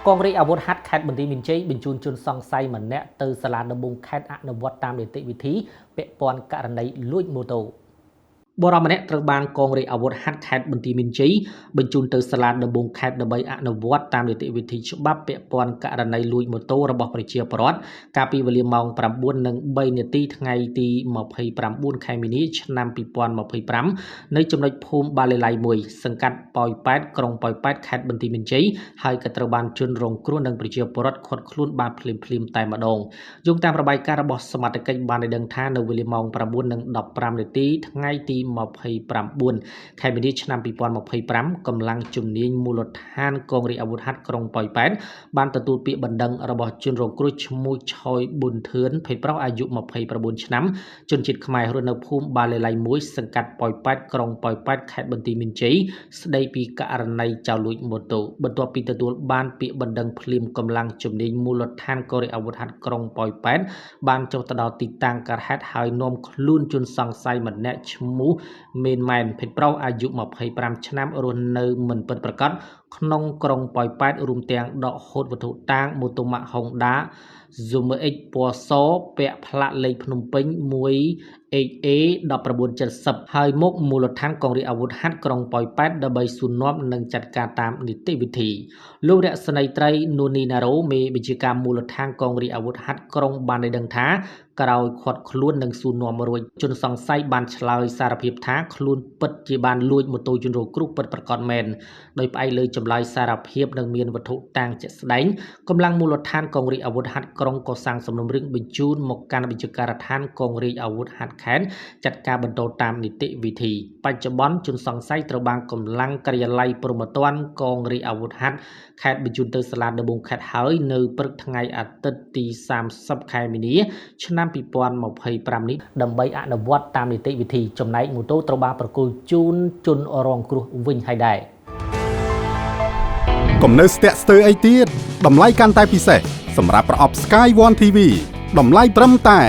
កងរាជអាវុធហត្ថខេត្តបន្ទាយមានជ័យបញ្ជូនជនសង្ស័យម្នាក់ទៅសាលាដំបងខេត្តអនុវត្តតាមនីតិវិធីពាក់ព័ន្ធករណីលួចម៉ូតូបរិម្នាក់ត្រូវបានកងរាជអាវុធហត្ថខេត្តបន្ទាយមានជ័យបញ្ជូនទៅសាលាដំបងខេត្តដើម្បីអនុវត្តតាមនីតិវិធីច្បាប់ពាក់ព័ន្ធករណីលួចម៉ូតូរបស់ប្រជាពលរដ្ឋកាលពីវេលាម៉ោង 9:03 នាទីថ្ងៃទី 29 ខែមីនា ឆ្នាំ 2025 នៅចំណុចភូមិបាលីឡៃ1សង្កាត់ប៉ោយប៉ែតក្រុងប៉ោយប៉ែតខេត្តបន្ទាយមានជ័យហើយក៏ត្រូវបានជនរងគ្រោះនិងប្រជាពលរដ្ឋឃាត់ខ្លួនបានភ្លាមៗតែម្ដងយោងតាមរបាយការណ៍របស់សមត្ថកិច្ចបានឲ្យដឹងថានៅវេលាម៉ោង 9:15 នាទីថ្ងៃទី 29 ខែមីនា ឆ្នាំ 2025 កម្លាំងជំនាញមូលដ្ឋានកងរាជអាវុធហត្ថក្រុងប៉ោយប៉ែតបានទទួលពាក្យបណ្ដឹងរបស់ជនរងគ្រោះឈ្មោះឆយប៊ុនធឿនភេទប្រុសអាយុ 29 ឆ្នាំជនជាតិខ្មែររស់នៅភូមិបាលីឡៃ1សង្កាត់ប៉ោយប៉ែតក្រុងប៉ោយប៉ែតខេត្តបន្ទាយមានជ័យស្ដីពីករណីចោរលួចម៉ូតូបន្ទាប់ពីទទួលបានពាក្យបណ្ដឹងភ្លាមកម្លាំងជំនាញមូលដ្ឋានកងរាជអាវុធហត្ថក្រុងប៉ោយប៉ែតបានចុះទៅដល់ទីតាំងកើតហេតុហើយនាំខ្លួនជនសង្ស័យម្នាក់ឈ្មោះមេនម៉ែនភេទប្រុសអាយុ 25 ឆ្នាំរស់នៅមិនពិតប្រាកដក្នុងក្រុងប៉ោយប៉ែតរួមទាំងដកហូតវត្ថុតាងម៉ូតូម៉ាក Honda Zoom X ពណ៌សពាក់ផ្លាកលេខភ្នំពេញ 1HA 1970ហើយមកមូលដ្ឋានកងរាជអាវុធហត្ថក្រុងប៉ោយប៉ែតដើម្បីសួរនាំនិងចាត់ការតាមនីតិវិធីលោករស្នីត្រីនូនីណារ៉ូមេបញ្ជាការមូលដ្ឋានកងរាជអាវុធហត្ថក្រុងបានឲ្យដឹងថាក្រោយឃាត់ខ្លួននិងសួរនាំរួចជនសង្ស័យបានឆ្លើយសារភាពថាខ្លួនពិតជាបានលួចម៉ូតូជនរងគ្រោះពិតប្រាកដមែនដោយផ្អែកលើចម្លើយសារភាពនិងមានវត្ថុតាងជាក់ស្ដែងកម្លាំងមូលដ្ឋានកងរាជអាវុធហត្ថក្រុងក៏សាងសំណុំរឿងបញ្ជូនមកកាន់វិជ្ជាការដ្ឋានកងរាជអាវុធហត្ថខេត្តចាត់ការបន្តតាមនីតិវិធីបច្ចុប្បន្នជនសង្ស័យត្រូវបានកម្លាំងការិយាល័យព្រហ្មទណ្ឌកងរាជអាវុធហត្ថខេត្តបញ្ជូនទៅសាលាដំបងខេត្តហើយនៅព្រឹកថ្ងៃអាទិត្យទី 30 ខែមីនាឆ្នាំ 2025 នេះដើម្បីអនុវត្តតាមនីតិវិធីចំណែកម៉ូតូត្រូវបានប្រគល់ជូនជនរងគ្រោះវិញហើយដែរកុំនៅស្ទាក់ស្ទើរអីទៀតតម្លៃកាន់តែពិសេសសម្រាប់ប្រអប់ Sky One TV តម្លៃត្រឹមតែ